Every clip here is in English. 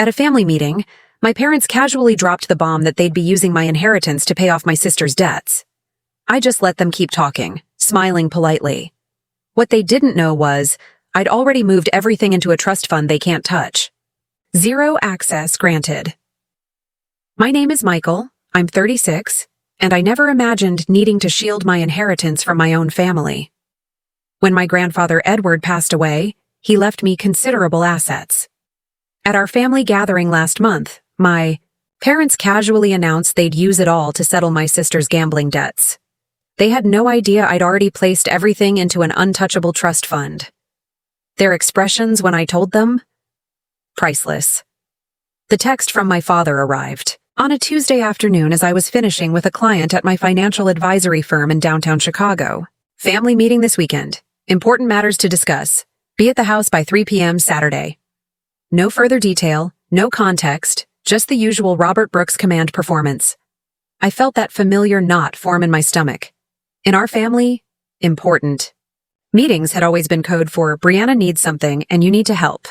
At a family meeting, my parents casually dropped the bomb that they'd be using my inheritance to pay off my sister's debts. I just let them keep talking, smiling politely. What they didn't know was, I'd already moved everything into a trust fund they can't touch. Zero access granted. My name is Michael, I'm 36, and I never imagined needing to shield my inheritance from my own family. When my grandfather Edward passed away, he left me considerable assets. At our family gathering last month, my parents casually announced they'd use it all to settle my sister's gambling debts. They had no idea I'd already placed everything into an untouchable trust fund. Their expressions when I told them? Priceless. The text from my father arrived on a Tuesday afternoon as I was finishing with a client at my financial advisory firm in downtown Chicago. Family meeting this weekend. Important matters to discuss. Be at the house by 3 p.m. Saturday. No further detail, no context, just the usual Robert Brooks command performance. I felt that familiar knot form in my stomach. In our family, important. Meetings had always been code for Brianna needs something and you need to help.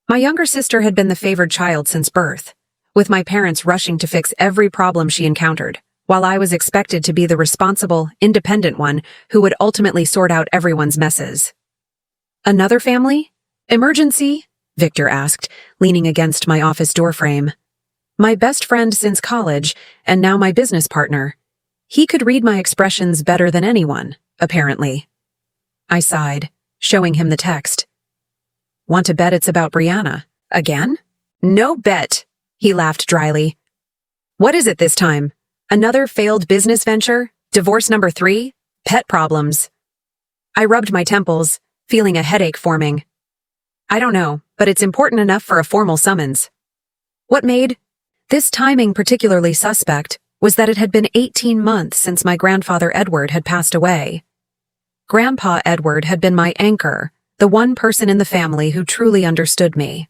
My younger sister had been the favored child since birth, with my parents rushing to fix every problem she encountered, while I was expected to be the responsible, independent one who would ultimately sort out everyone's messes. Another family? Emergency? Victor asked, leaning against my office doorframe. My best friend since college, and now my business partner. He could read my expressions better than anyone, apparently. I sighed, showing him the text. Want to bet it's about Brianna? Again? No bet, he laughed dryly. What is it this time? Another failed business venture? Divorce number 3? Pet problems? I rubbed my temples, feeling a headache forming. I don't know, but it's important enough for a formal summons. What made this timing particularly suspect was that it had been 18 months since my grandfather Edward had passed away. Grandpa Edward had been my anchor, the one person in the family who truly understood me.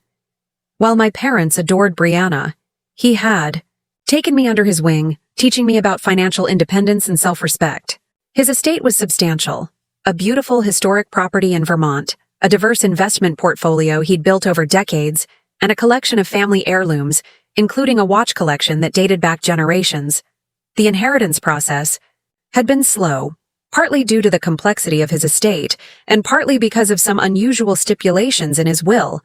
While my parents adored Brianna, he had taken me under his wing, teaching me about financial independence and self-respect. His estate was substantial, a beautiful historic property in Vermont, a diverse investment portfolio he'd built over decades, and a collection of family heirlooms, including a watch collection that dated back generations. The inheritance process had been slow, partly due to the complexity of his estate, and partly because of some unusual stipulations in his will.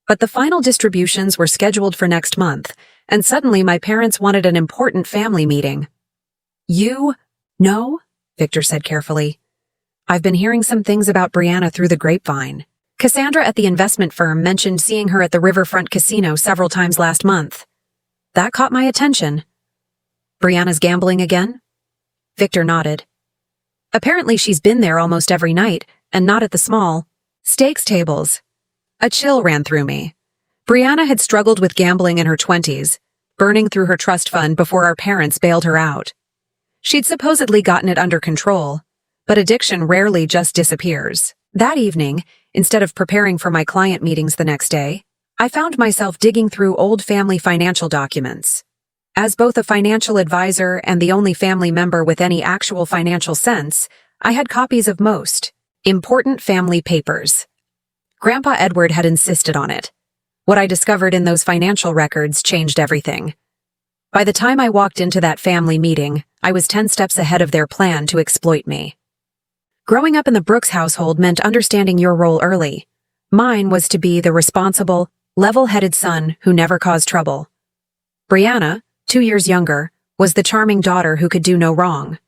But the final distributions were scheduled for next month, and suddenly my parents wanted an important family meeting. You know? Victor said carefully. I've been hearing some things about Brianna through the grapevine. Cassandra at the investment firm mentioned seeing her at the Riverfront Casino several times last month. That caught my attention. Brianna's gambling again? Victor nodded. Apparently she's been there almost every night, and not at the small stakes tables. A chill ran through me. Brianna had struggled with gambling in her 20s, burning through her trust fund before our parents bailed her out. She'd supposedly gotten it under control, but addiction rarely just disappears. That evening, instead of preparing for my client meetings the next day, I found myself digging through old family financial documents. As both a financial advisor and the only family member with any actual financial sense, I had copies of most important family papers. Grandpa Edward had insisted on it. What I discovered in those financial records changed everything. By the time I walked into that family meeting, I was 10 steps ahead of their plan to exploit me. Growing up in the Brooks household meant understanding your role early. Mine was to be the responsible, level-headed son who never caused trouble. Brianna, 2 years younger, was the charming daughter who could do no wrong.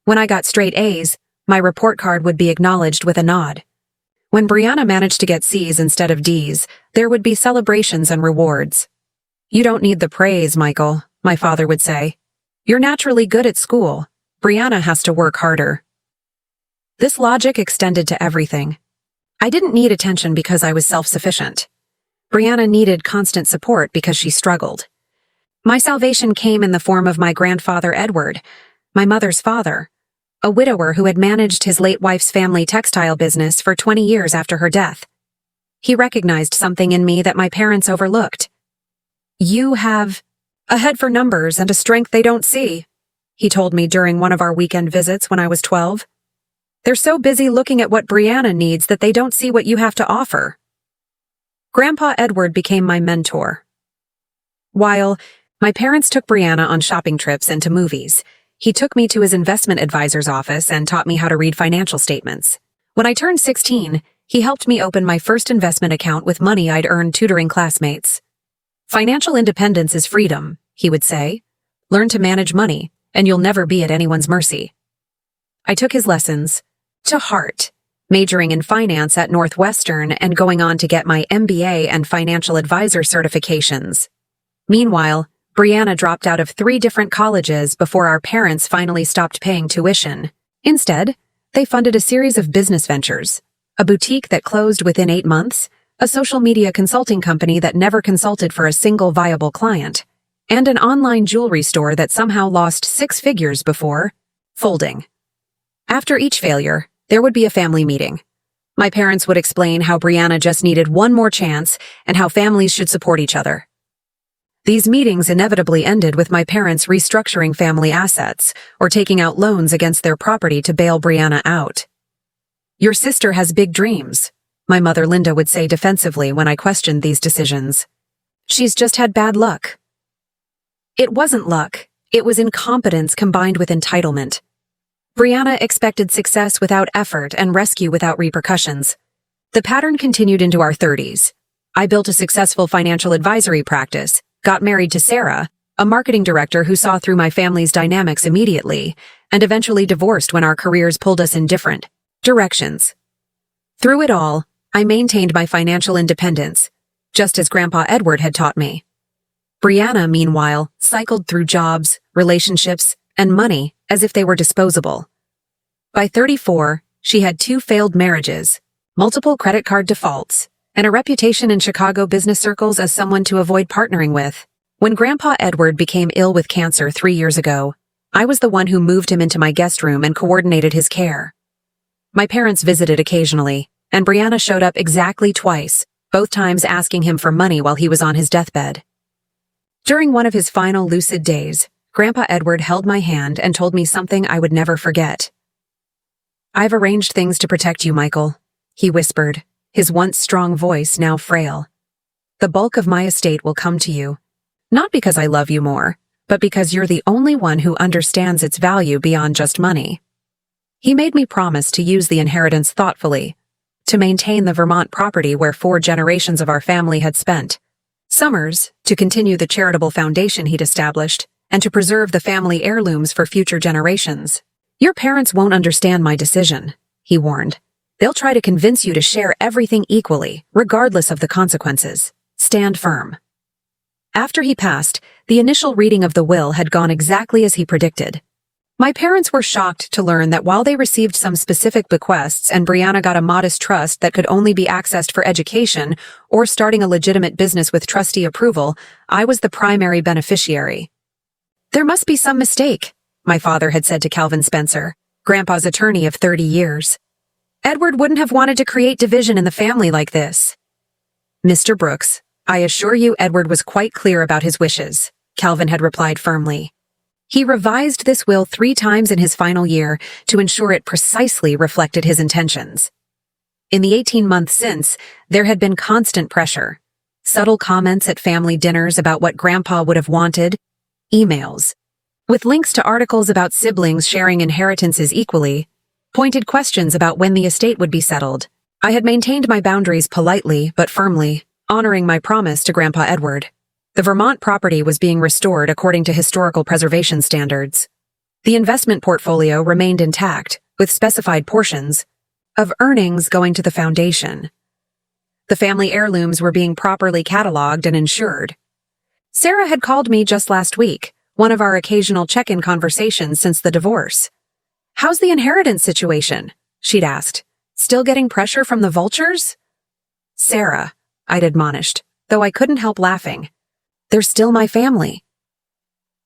When I got straight A's, my report card would be acknowledged with a nod. When Brianna managed to get C's instead of D's, there would be celebrations and rewards. You don't need the praise, Michael, my father would say. You're naturally good at school. Brianna has to work harder. This logic extended to everything. I didn't need attention because I was self-sufficient. Brianna needed constant support because she struggled. My salvation came in the form of my grandfather Edward, my mother's father, a widower who had managed his late wife's family textile business for 20 years after her death. He recognized something in me that my parents overlooked. You have a head for numbers and a strength they don't see, he told me during one of our weekend visits when I was 12. They're so busy looking at what Brianna needs that they don't see what you have to offer. Grandpa Edward became my mentor. While my parents took Brianna on shopping trips and to movies, he took me to his investment advisor's office and taught me how to read financial statements. When I turned 16, he helped me open my first investment account with money I'd earned tutoring classmates. Financial independence is freedom, he would say. Learn to manage money, and you'll never be at anyone's mercy. I took his lessons to heart, majoring in finance at Northwestern and going on to get my MBA and financial advisor certifications. Meanwhile, Brianna dropped out of 3 different colleges before our parents finally stopped paying tuition. Instead, they funded a series of business ventures, a boutique that closed within 8 months, a social media consulting company that never consulted for a single viable client, and an online jewelry store that somehow lost 6 figures before folding. After each failure, there would be a family meeting. My parents would explain how Brianna just needed one more chance and how families should support each other. These meetings inevitably ended with my parents restructuring family assets or taking out loans against their property to bail Brianna out. "Your sister has big dreams," my mother Linda would say defensively when I questioned these decisions. "She's just had bad luck." It wasn't luck, it was incompetence combined with entitlement. Brianna expected success without effort and rescue without repercussions. The pattern continued into our 30s. I built a successful financial advisory practice, got married to Sarah, a marketing director who saw through my family's dynamics immediately, and eventually divorced when our careers pulled us in different directions. Through it all, I maintained my financial independence, just as Grandpa Edward had taught me. Brianna, meanwhile, cycled through jobs, relationships, and money as if they were disposable. By 34, she had 2 failed marriages, multiple credit card defaults, and a reputation in Chicago business circles as someone to avoid partnering with. When Grandpa Edward became ill with cancer 3 years ago, I was the one who moved him into my guest room and coordinated his care. My parents visited occasionally, and Brianna showed up exactly twice, both times asking him for money while he was on his deathbed. During one of his final lucid days, Grandpa Edward held my hand and told me something I would never forget. "I've arranged things to protect you, Michael," he whispered, his once strong voice now frail. "The bulk of my estate will come to you. Not because I love you more, but because you're the only one who understands its value beyond just money." He made me promise to use the inheritance thoughtfully, to maintain the Vermont property where 4 generations of our family had spent summers, to continue the charitable foundation he'd established, and to preserve the family heirlooms for future generations. "Your parents won't understand my decision," he warned. "They'll try to convince you to share everything equally, regardless of the consequences. Stand firm." After he passed, the initial reading of the will had gone exactly as he predicted. My parents were shocked to learn that while they received some specific bequests and Brianna got a modest trust that could only be accessed for education or starting a legitimate business with trustee approval, I was the primary beneficiary. "There must be some mistake," my father had said to Calvin Spencer, Grandpa's attorney of 30 years. "Edward wouldn't have wanted to create division in the family like this." "Mr. Brooks, I assure you Edward was quite clear about his wishes," Calvin had replied firmly. He revised this will 3 times in his final year to ensure it precisely reflected his intentions. In the 18 months since, there had been constant pressure. Subtle comments at family dinners about what Grandpa would have wanted, emails, with links to articles about siblings sharing inheritances equally, pointed questions about when the estate would be settled. I had maintained my boundaries politely but firmly, honoring my promise to Grandpa Edward. The Vermont property was being restored according to historical preservation standards. The investment portfolio remained intact, with specified portions of earnings going to the foundation. The family heirlooms were being properly cataloged and insured. Sarah had called me just last week, one of our occasional check-in conversations since the divorce. "How's the inheritance situation?" she'd asked. "Still getting pressure from the vultures?" "Sarah," I'd admonished, though I couldn't help laughing. "They're still my family."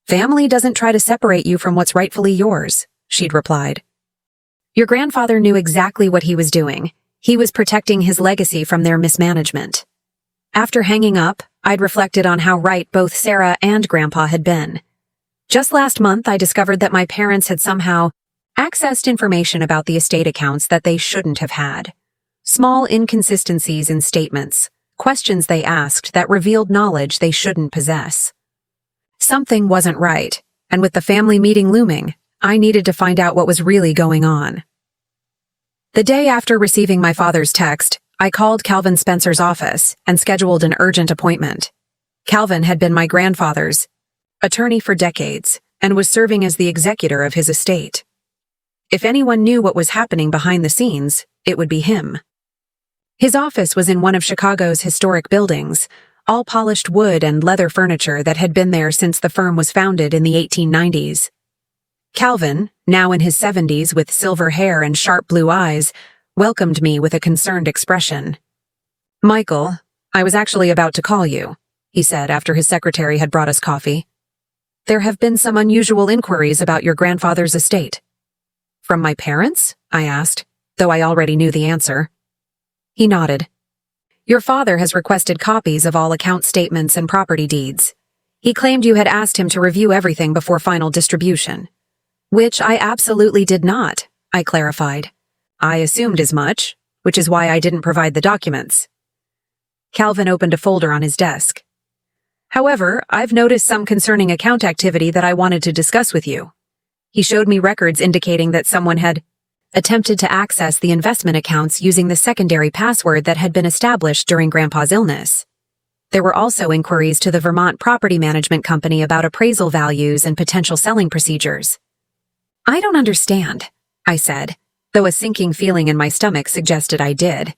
"Family doesn't try to separate you from what's rightfully yours," she'd replied. "Your grandfather knew exactly what he was doing. He was protecting his legacy from their mismanagement." After hanging up, I'd reflected on how right both Sarah and Grandpa had been. Just last month, I discovered that my parents had somehow accessed information about the estate accounts that they shouldn't have had. Small inconsistencies in statements, questions they asked that revealed knowledge they shouldn't possess. Something wasn't right, and with the family meeting looming, I needed to find out what was really going on. The day after receiving my father's text, I called Calvin Spencer's office and scheduled an urgent appointment. Calvin had been my grandfather's attorney for decades and was serving as the executor of his estate. If anyone knew what was happening behind the scenes, it would be him. His office was in one of Chicago's historic buildings, all polished wood and leather furniture that had been there since the firm was founded in the 1890s. Calvin, now in his 70s with silver hair and sharp blue eyes, welcomed me with a concerned expression. "Michael, I was actually about to call you," he said after his secretary had brought us coffee. "There have been some unusual inquiries about your grandfather's estate." "From my parents?" I asked, though I already knew the answer. He nodded. "Your father has requested copies of all account statements and property deeds. He claimed you had asked him to review everything before final distribution." "Which I absolutely did not," I clarified. "I assumed as much, which is why I didn't provide the documents." Calvin opened a folder on his desk. "However, I've noticed some concerning account activity that I wanted to discuss with you." He showed me records indicating that someone had attempted to access the investment accounts using the secondary password that had been established during Grandpa's illness. There were also inquiries to the Vermont Property Management Company about appraisal values and potential selling procedures. "I don't understand," I said, though a sinking feeling in my stomach suggested I did.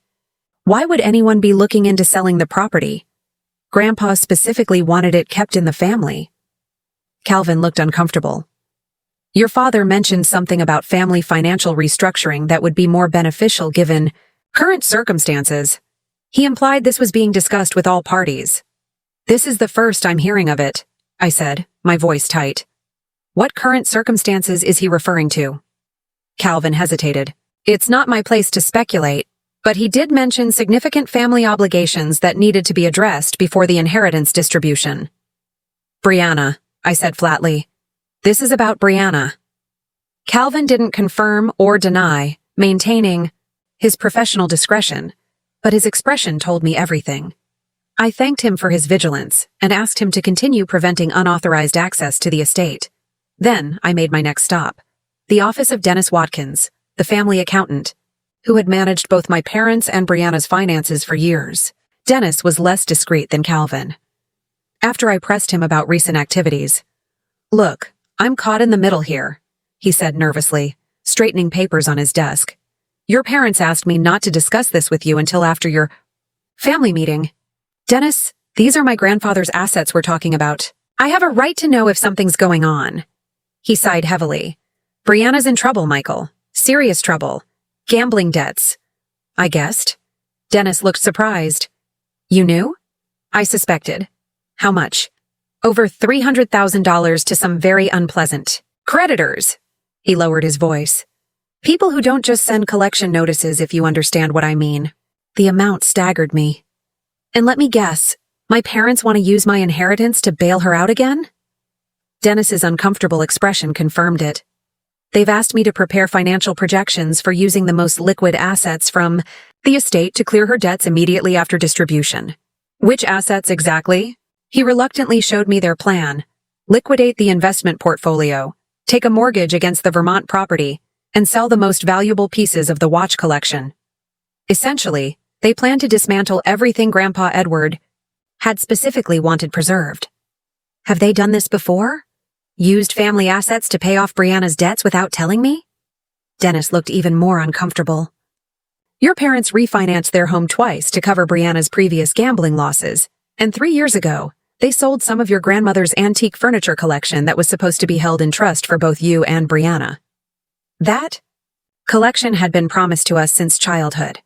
"Why would anyone be looking into selling the property? Grandpa specifically wanted it kept in the family." Calvin looked uncomfortable. "Your father mentioned something about family financial restructuring that would be more beneficial given current circumstances. He implied this was being discussed with all parties." "This is the first I'm hearing of it," I said, my voice tight. "What current circumstances is he referring to?" Calvin hesitated. "It's not my place to speculate, but he did mention significant family obligations that needed to be addressed before the inheritance distribution." "Brianna," I said flatly. "This is about Brianna." Calvin didn't confirm or deny, maintaining his professional discretion, but his expression told me everything. I thanked him for his vigilance and asked him to continue preventing unauthorized access to the estate. Then I made my next stop, the office of Dennis Watkins, the family accountant, who had managed both my parents' and Brianna's finances for years. Dennis was less discreet than Calvin. After I pressed him about recent activities, "Look, I'm caught in the middle here," he said nervously, straightening papers on his desk. "Your parents asked me not to discuss this with you until after your family meeting. Dennis, these are my grandfather's assets we're talking about. I have a right to know if something's going on." He sighed heavily. "Brianna's in trouble, Michael. Serious trouble. Gambling debts." I guessed. Dennis looked surprised. "You knew?" I suspected. "How much?" "Over $300,000 to some very unpleasant creditors." He lowered his voice. "People who don't just send collection notices, if you understand what I mean." The amount staggered me. "And let me guess, my parents want to use my inheritance to bail her out again?" Dennis's uncomfortable expression confirmed it. "They've asked me to prepare financial projections for using the most liquid assets from the estate to clear her debts immediately after distribution." "Which assets exactly?" He reluctantly showed me their plan. "Liquidate the investment portfolio, take a mortgage against the Vermont property, and sell the most valuable pieces of the watch collection." Essentially, they plan to dismantle everything Grandpa Edward had specifically wanted preserved. Have they done this before? Used family assets to pay off Brianna's debts without telling me? Dennis looked even more uncomfortable. "Your parents refinanced their home twice to cover Brianna's previous gambling losses, and 3 years ago, they sold some of your grandmother's antique furniture collection that was supposed to be held in trust for both you and Brianna. That collection had been promised to us since childhood.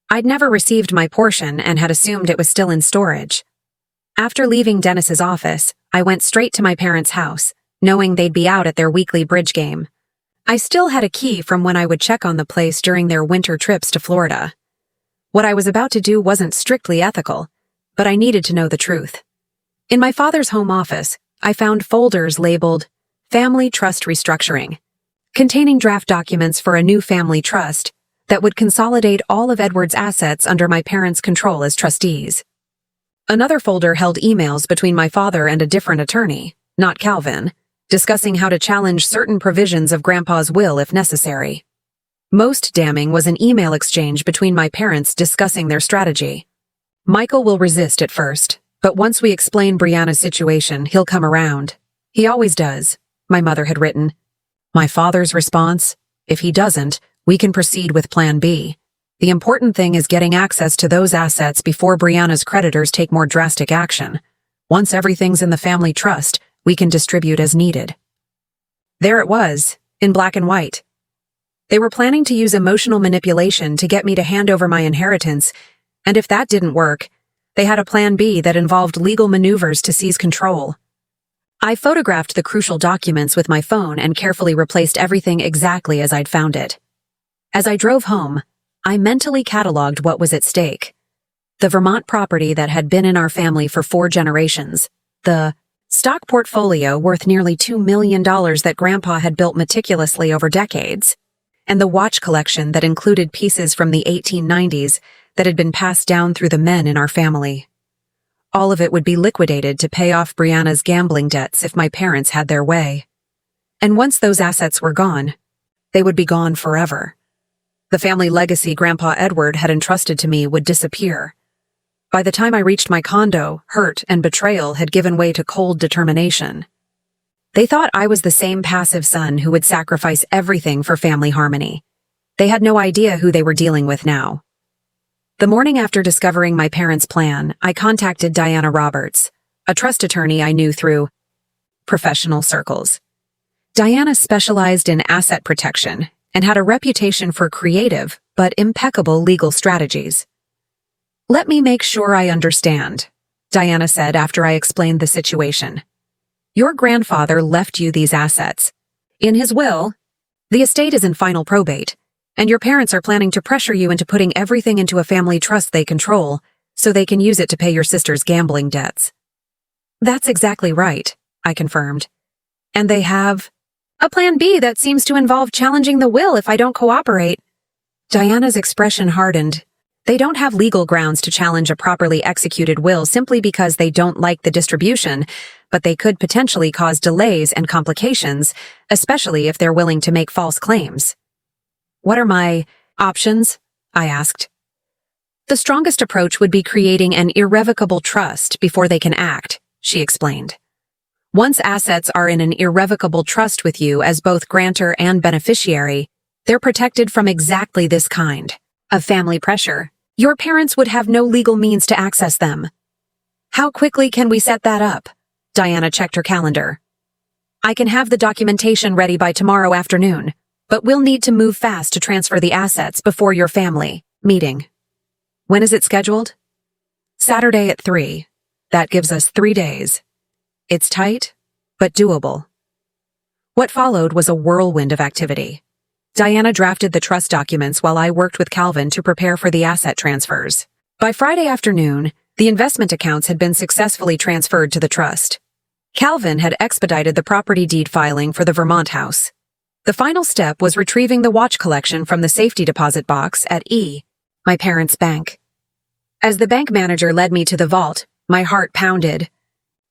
I'd never received my portion and had assumed it was still in storage. After leaving Dennis's office, I went straight to my parents' house, knowing they'd be out at their weekly bridge game. I still had a key from when I would check on the place during their winter trips to Florida. What I was about to do wasn't strictly ethical, but I needed to know the truth. In my father's home office, I found folders labeled Family Trust Restructuring, containing draft documents for a new family trust that would consolidate all of Edward's assets under my parents' control as trustees. Another folder held emails between my father and a different attorney, not Calvin, discussing how to challenge certain provisions of Grandpa's will if necessary. Most damning was an email exchange between my parents discussing their strategy. Michael will resist at first, but once we explain Brianna's situation, he'll come around. He always does, my mother had written. My father's response, if he doesn't, we can proceed with Plan B. The important thing is getting access to those assets before Brianna's creditors take more drastic action. Once everything's in the family trust, we can distribute as needed. There it was, in black and white. They were planning to use emotional manipulation to get me to hand over my inheritance, and if that didn't work, they had a Plan B that involved legal maneuvers to seize control. I photographed the crucial documents with my phone and carefully replaced everything exactly as I'd found it. As I drove home, I mentally cataloged what was at stake. The Vermont property that had been in our family for 4 generations, the stock portfolio worth nearly $2 million that Grandpa had built meticulously over decades, and the watch collection that included pieces from the 1890s that had been passed down through the men in our family. All of it would be liquidated to pay off Brianna's gambling debts if my parents had their way. And once those assets were gone, they would be gone forever. The family legacy Grandpa Edward had entrusted to me would disappear. By the time I reached my condo, hurt and betrayal had given way to cold determination. They thought I was the same passive son who would sacrifice everything for family harmony. They had no idea who they were dealing with now. The morning after discovering my parents' plan, I contacted Diana Roberts, a trust attorney I knew through professional circles. Diana specialized in asset protection and had a reputation for creative but impeccable legal strategies. Let me make sure I understand, Diana said after I explained the situation. Your grandfather left you these assets. In his will, the estate is in final probate, and your parents are planning to pressure you into putting everything into a family trust they control so they can use it to pay your sister's gambling debts. That's exactly right, I confirmed. And they have a Plan B that seems to involve challenging the will if I don't cooperate. Diana's expression hardened. They don't have legal grounds to challenge a properly executed will simply because they don't like the distribution, but they could potentially cause delays and complications, especially if they're willing to make false claims. What are my options? I asked. The strongest approach would be creating an irrevocable trust before they can act, she explained. Once assets are in an irrevocable trust with you as both grantor and beneficiary, they're protected from exactly this kind of family pressure. Your parents would have no legal means to access them. How quickly can we set that up? Diana checked her calendar. I can have the documentation ready by tomorrow afternoon, but we'll need to move fast to transfer the assets before your family meeting. When is it scheduled? Saturday at 3. That gives us 3 days. It's tight, but doable. What followed was a whirlwind of activity. Diana drafted the trust documents while I worked with Calvin to prepare for the asset transfers. By Friday afternoon, the investment accounts had been successfully transferred to the trust. Calvin had expedited the property deed filing for the Vermont house. The final step was retrieving the watch collection from the safety deposit box at my parents' bank. As the bank manager led me to the vault, my heart pounded.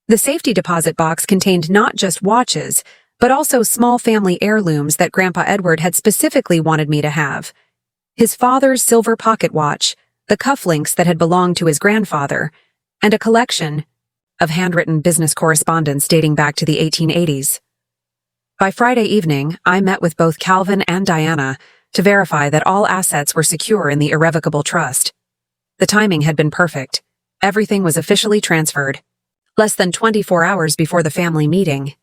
The safety deposit box contained not just watches, but also small family heirlooms that Grandpa Edward had specifically wanted me to have. His father's silver pocket watch, the cufflinks that had belonged to his grandfather, and a collection of handwritten business correspondence dating back to the 1880s. By Friday evening, I met with both Calvin and Diana to verify that all assets were secure in the irrevocable trust. The timing had been perfect. Everything was officially transferred. Less than 24 hours before the family meeting.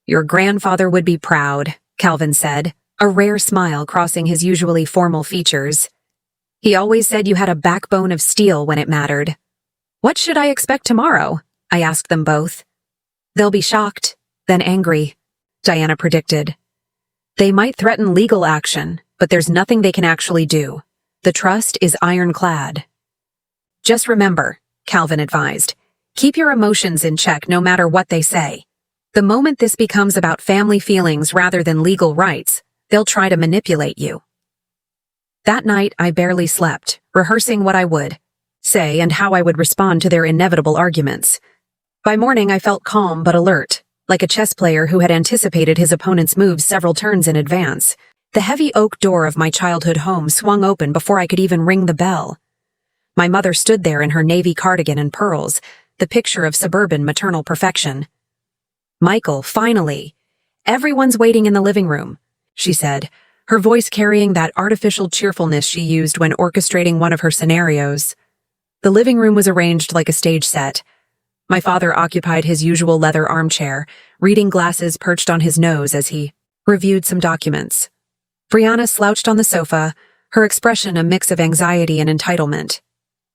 Your grandfather would be proud, Calvin said, a rare smile crossing his usually formal features. He always said you had a backbone of steel when it mattered. What should I expect tomorrow? I asked them both. They'll be shocked, then angry, Diana predicted. They might threaten legal action, but there's nothing they can actually do. The trust is ironclad. Just remember, Calvin advised, keep your emotions in check no matter what they say. The moment this becomes about family feelings rather than legal rights, they'll try to manipulate you. That night, I barely slept, rehearsing what I would say and how I would respond to their inevitable arguments. By morning, I felt calm but alert, like a chess player who had anticipated his opponent's moves several turns in advance. The heavy oak door of my childhood home swung open before I could even ring the bell. My mother stood there in her navy cardigan and pearls, the picture of suburban maternal perfection. "Michael, finally. Everyone's waiting in the living room," she said, her voice carrying that artificial cheerfulness she used when orchestrating one of her scenarios. The living room was arranged like a stage set. My father occupied his usual leather armchair, reading glasses perched on his nose as he reviewed some documents. Brianna slouched on the sofa, her expression a mix of anxiety and entitlement.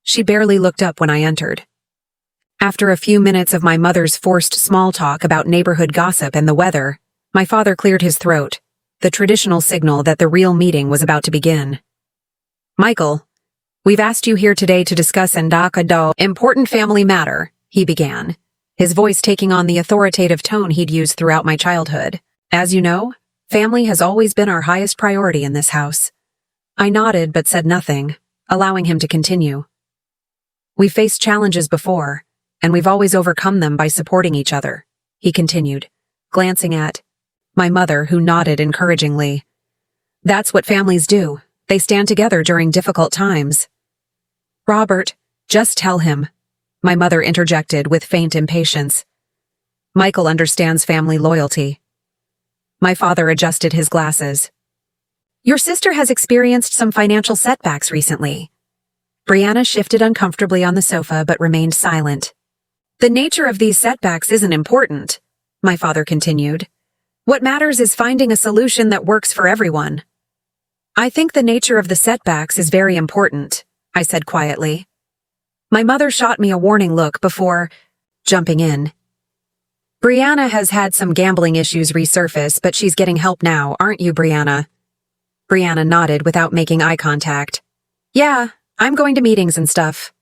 She barely looked up when I entered. After a few minutes of my mother's forced small talk about neighborhood gossip and the weather, my father cleared his throat, the traditional signal that the real meeting was about to begin. "Michael, we've asked you here today to discuss an important family matter," he began, his voice taking on the authoritative tone he'd used throughout my childhood. "As you know, family has always been our highest priority in this house." I nodded but said nothing, allowing him to continue. "We've faced challenges before, and we've always overcome them by supporting each other," he continued, glancing at my mother, who nodded encouragingly. "That's what families do. They stand together during difficult times." "Robert, just tell him," my mother interjected with faint impatience. "Michael understands family loyalty." My father adjusted his glasses. "Your sister has experienced some financial setbacks recently." Brianna shifted uncomfortably on the sofa but remained silent. "The nature of these setbacks isn't important," my father continued. "What matters is finding a solution that works for everyone." "I think the nature of the setbacks is very important," I said quietly. My mother shot me a warning look before jumping in. "Brianna has had some gambling issues resurface, but she's getting help now, aren't you, Brianna?" Brianna nodded without making eye contact. "Yeah, I'm going to meetings and stuff."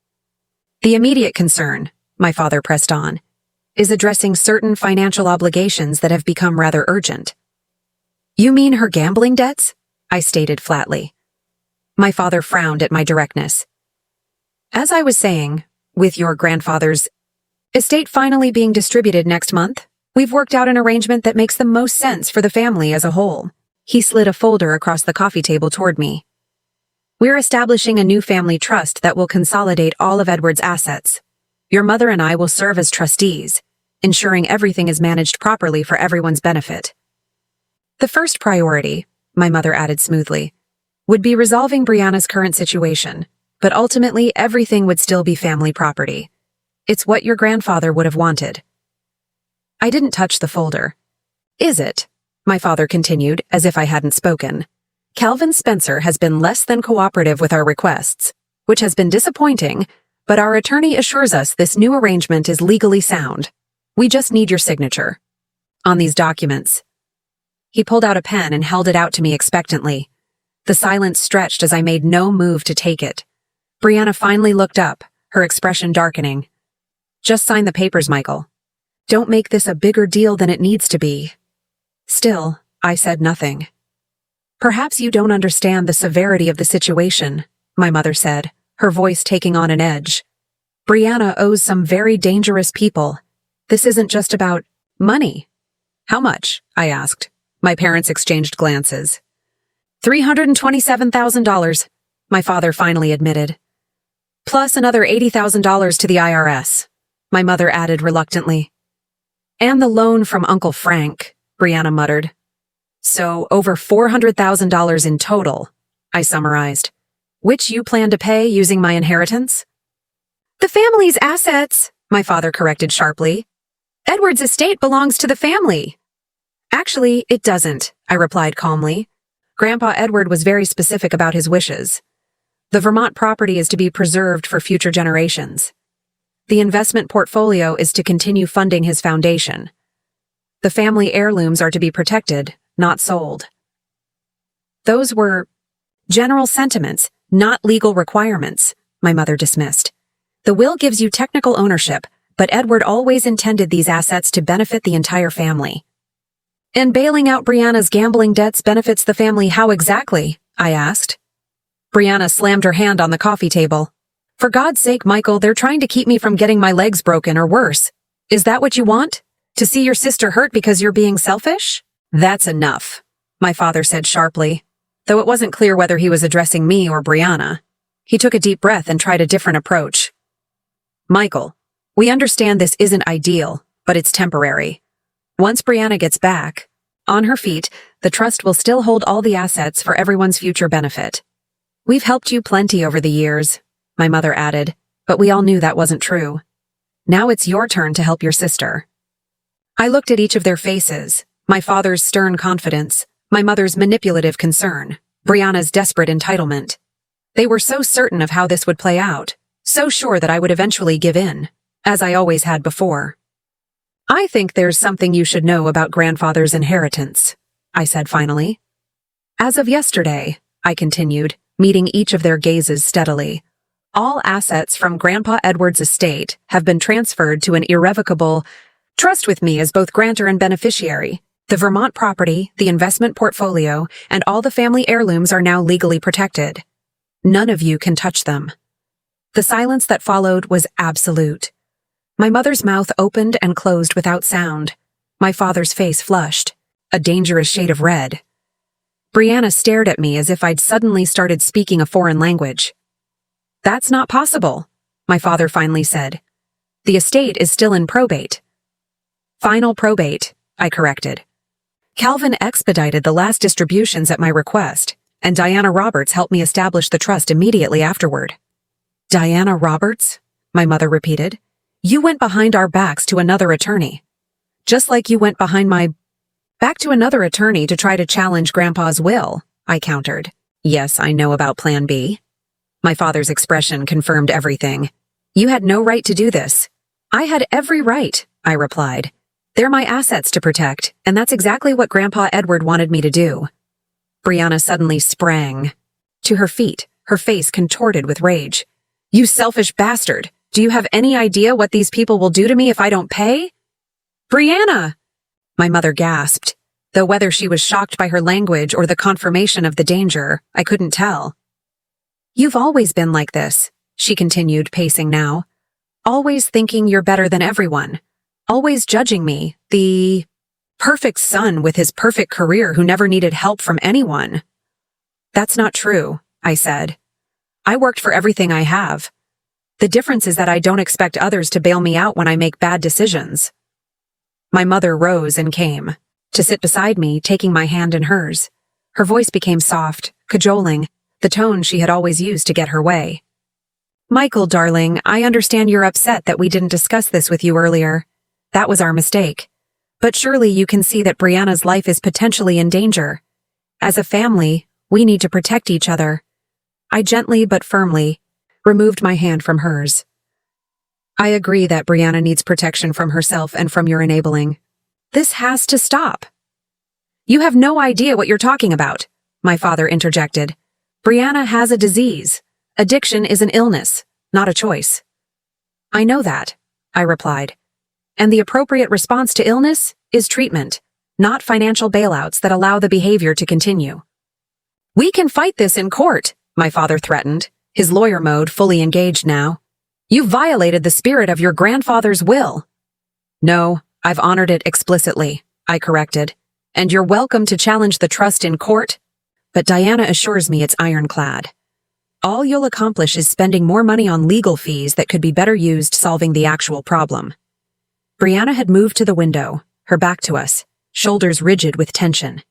"The immediate concern," my father pressed on, "is addressing certain financial obligations that have become rather urgent." "You mean her gambling debts?" I stated flatly. My father frowned at my directness. "As I was saying, with your grandfather's estate finally being distributed next month, we've worked out an arrangement that makes the most sense for the family as a whole." He slid a folder across the coffee table toward me. "We're establishing a new family trust that will consolidate all of Edward's assets. Your mother and I will serve as trustees, ensuring everything is managed properly for everyone's benefit. The first priority," my mother added smoothly, "would be resolving Brianna's current situation, but ultimately everything would still be family property. It's what your grandfather would have wanted." I didn't touch the folder. "Is it?" my father continued, as if I hadn't spoken. "Calvin Spencer has been less than cooperative with our requests, which has been disappointing, but our attorney assures us this new arrangement is legally sound. We just need your signature on these documents." He pulled out a pen and held it out to me expectantly. The silence stretched as I made no move to take it. Brianna finally looked up, her expression darkening. "Just sign the papers, Michael. Don't make this a bigger deal than it needs to be." Still, I said nothing. "Perhaps you don't understand the severity of the situation," my mother said, her voice taking on an edge. "Brianna owes some very dangerous people. This isn't just about money." "How much?" I asked. My parents exchanged glances. $327,000, my father finally admitted. "Plus another $80,000 to the IRS, my mother added reluctantly. "And the loan from Uncle Frank," Brianna muttered. "So over $400,000 in total," I summarized. "Which you plan to pay using my inheritance?" "The family's assets," my father corrected sharply. "Edward's estate belongs to the family." "Actually, it doesn't," I replied calmly. "Grandpa Edward was very specific about his wishes. The Vermont property is to be preserved for future generations. The investment portfolio is to continue funding his foundation. The family heirlooms are to be protected, not sold." "Those were general sentiments, not legal requirements," my mother dismissed. "The will gives you technical ownership, but Edward always intended these assets to benefit the entire family." "And bailing out Brianna's gambling debts benefits the family how exactly?" I asked. Brianna slammed her hand on the coffee table. "For God's sake, Michael, they're trying to keep me from getting my legs broken or worse. Is that what you want? To see your sister hurt because you're being selfish? That's enough, my father said sharply, though it wasn't clear whether he was addressing me or Brianna. He took a deep breath and tried a different approach. Michael, we understand this isn't ideal, but it's temporary. Once Brianna gets back on her feet, the trust will still hold all the assets for everyone's future benefit. We've helped you plenty over the years, my mother added, but we all knew that wasn't true. Now it's your turn to help your sister. I looked at each of their faces, my father's stern confidence, my mother's manipulative concern, Brianna's desperate entitlement. They were so certain of how this would play out, so sure that I would eventually give in, as I always had before. I think there's something you should know about grandfather's inheritance, I said finally. As of yesterday, I continued, meeting each of their gazes steadily, all assets from Grandpa Edward's estate have been transferred to an irrevocable trust with me as both grantor and beneficiary. The Vermont property, the investment portfolio, and all the family heirlooms are now legally protected. None of you can touch them. The silence that followed was absolute. My mother's mouth opened and closed without sound. My father's face flushed, a dangerous shade of red. Brianna stared at me as if I'd suddenly started speaking a foreign language. That's not possible, my father finally said. The estate is still in probate. Final probate, I corrected. Calvin expedited the last distributions at my request, and Diana Roberts helped me establish the trust immediately afterward. Diana Roberts? My mother repeated. You went behind our backs to another attorney. Just like you went behind my back to another attorney to try to challenge Grandpa's will, I countered. Yes, I know about Plan B. My father's expression confirmed everything. You had no right to do this. I had every right, I replied. They're my assets to protect, and that's exactly what Grandpa Edward wanted me to do. Brianna suddenly sprang to her feet, her face contorted with rage. You selfish bastard! Do you have any idea what these people will do to me if I don't pay? Brianna! My mother gasped, though whether she was shocked by her language or the confirmation of the danger, I couldn't tell. You've always been like this, she continued, pacing now. Always thinking you're better than everyone. Always judging me, the perfect son with his perfect career who never needed help from anyone. That's not true, I said. I worked for everything I have. The difference is that I don't expect others to bail me out when I make bad decisions. My mother rose and came to sit beside me, taking my hand in hers. Her voice became soft, cajoling, the tone she had always used to get her way. Michael, darling, I understand you're upset that we didn't discuss this with you earlier. That was our mistake. But surely you can see that Brianna's life is potentially in danger. As a family, we need to protect each other. I gently but firmly removed my hand from hers. I agree that Brianna needs protection from herself and from your enabling. This has to stop. You have no idea what you're talking about, my father interjected. Brianna has a disease. Addiction is an illness, not a choice. I know that, I replied. And the appropriate response to illness is treatment, not financial bailouts that allow the behavior to continue. We can fight this in court, my father threatened, his lawyer mode fully engaged now. You violated the spirit of your grandfather's will. No, I've honored it explicitly, I corrected. And you're welcome to challenge the trust in court, but Diana assures me it's ironclad. All you'll accomplish is spending more money on legal fees that could be better used solving the actual problem. Brianna had moved to the window, her back to us, shoulders rigid with tension.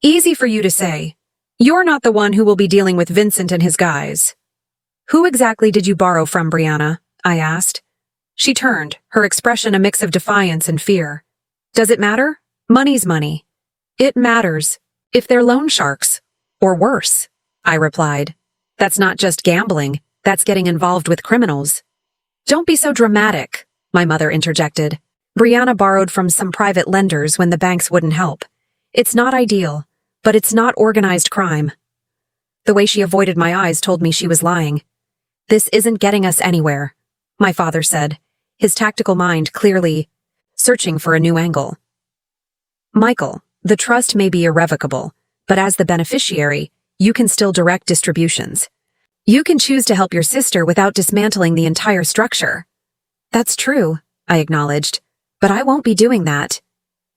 Easy for you to say. You're not the one who will be dealing with Vincent and his guys. Who exactly did you borrow from, Brianna? I asked. She turned, her expression a mix of defiance and fear. Does it matter? Money's money. It matters. If they're loan sharks. Or worse, I replied. That's not just gambling, that's getting involved with criminals. Don't be so dramatic, my mother interjected. Brianna borrowed from some private lenders when the banks wouldn't help. It's not ideal, but it's not organized crime. The way she avoided my eyes told me she was lying. This isn't getting us anywhere, my father said, his tactical mind clearly searching for a new angle. Michael, the trust may be irrevocable, but as the beneficiary, you can still direct distributions. You can choose to help your sister without dismantling the entire structure. That's true, I acknowledged. But I won't be doing that.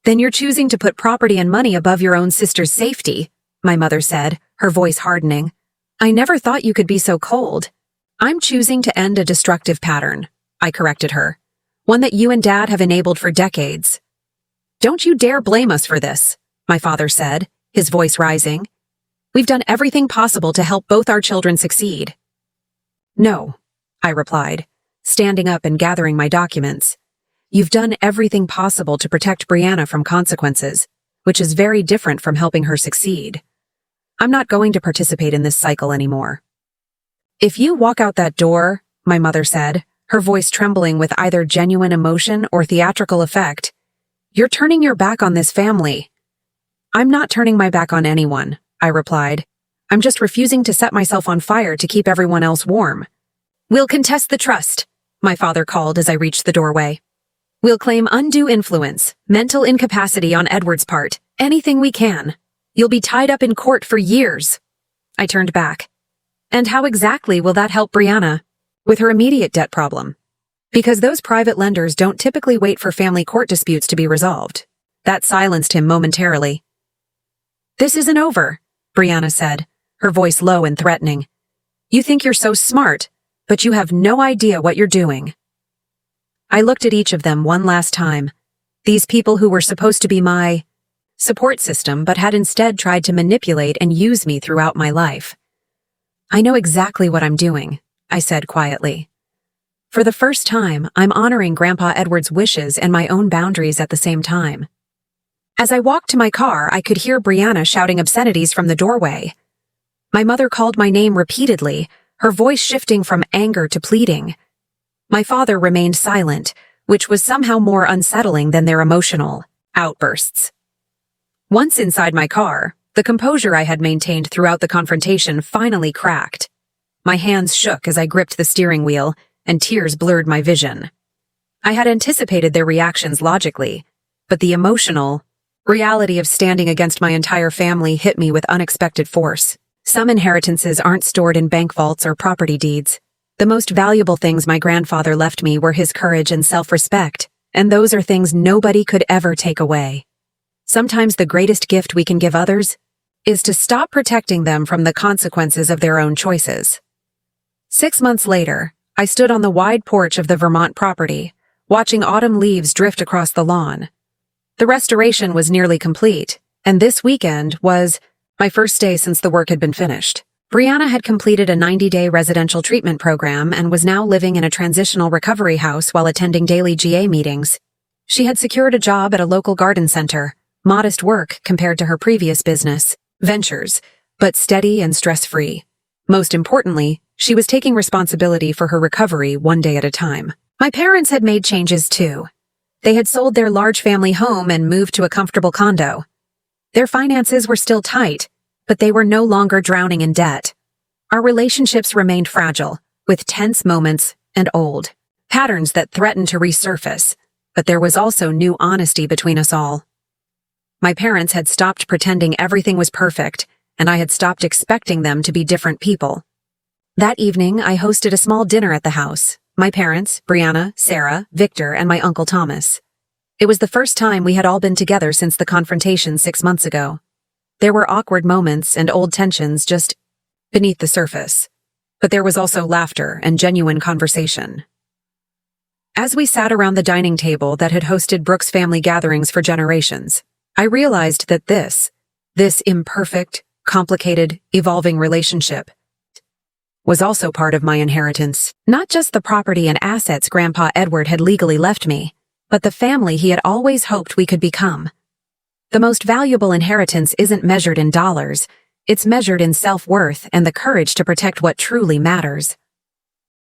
Then you're choosing to put property and money above your own sister's safety, my mother said, her voice hardening. I never thought you could be so cold. I'm choosing to end a destructive pattern, I corrected her. One that you and Dad have enabled for decades. Don't you dare blame us for this, my father said, his voice rising. We've done everything possible to help both our children succeed. No, I replied, standing up and gathering my documents. You've done everything possible to protect Brianna from consequences, which is very different from helping her succeed. I'm not going to participate in this cycle anymore. If you walk out that door, my mother said, her voice trembling with either genuine emotion or theatrical effect, you're turning your back on this family. I'm not turning my back on anyone, I replied. I'm just refusing to set myself on fire to keep everyone else warm. We'll contest the trust, my father called as I reached the doorway. We'll claim undue influence, mental incapacity on Edward's part, anything we can. You'll be tied up in court for years. I turned back. And how exactly will that help Brianna with her immediate debt problem? Because those private lenders don't typically wait for family court disputes to be resolved. That silenced him momentarily. This isn't over, Brianna said, her voice low and threatening. You think you're so smart, but you have no idea what you're doing. I looked at each of them one last time. These people who were supposed to be my support system but had instead tried to manipulate and use me throughout my life. I know exactly what I'm doing, I said quietly. For the first time, I'm honoring Grandpa Edward's wishes and my own boundaries at the same time. As I walked to my car, I could hear Brianna shouting obscenities from the doorway. My mother called my name repeatedly, her voice shifting from anger to pleading. My father remained silent, which was somehow more unsettling than their emotional outbursts. Once inside my car, the composure I had maintained throughout the confrontation finally cracked. My hands shook as I gripped the steering wheel, and tears blurred my vision. I had anticipated their reactions logically, but the emotional reality of standing against my entire family hit me with unexpected force. Some inheritances aren't stored in bank vaults or property deeds. The most valuable things my grandfather left me were his courage and self-respect, and those are things nobody could ever take away. Sometimes the greatest gift we can give others is to stop protecting them from the consequences of their own choices. 6 months later, I stood on the wide porch of the Vermont property, watching autumn leaves drift across the lawn. The restoration was nearly complete, and this weekend was my first day since the work had been finished. Brianna had completed a 90-day residential treatment program and was now living in a transitional recovery house while attending daily GA meetings. She had secured a job at a local garden center, modest work compared to her previous business ventures, but steady and stress-free. Most importantly, she was taking responsibility for her recovery one day at a time. My parents had made changes too. They had sold their large family home and moved to a comfortable condo. Their finances were still tight, but they were no longer drowning in debt. Our relationships remained fragile, with tense moments and old patterns that threatened to resurface, but there was also new honesty between us all. My parents had stopped pretending everything was perfect, and I had stopped expecting them to be different people. That evening, I hosted a small dinner at the house. My parents, Brianna, Sarah, Victor, and my Uncle Thomas. It was the first time we had all been together since the confrontation 6 months ago. There were awkward moments and old tensions just beneath the surface, but there was also laughter and genuine conversation. As we sat around the dining table that had hosted Brooks family gatherings for generations, I realized that this imperfect, complicated, evolving relationship was also part of my inheritance. Not just the property and assets Grandpa Edward had legally left me, but the family he had always hoped we could become. The most valuable inheritance isn't measured in dollars, it's measured in self-worth and the courage to protect what truly matters.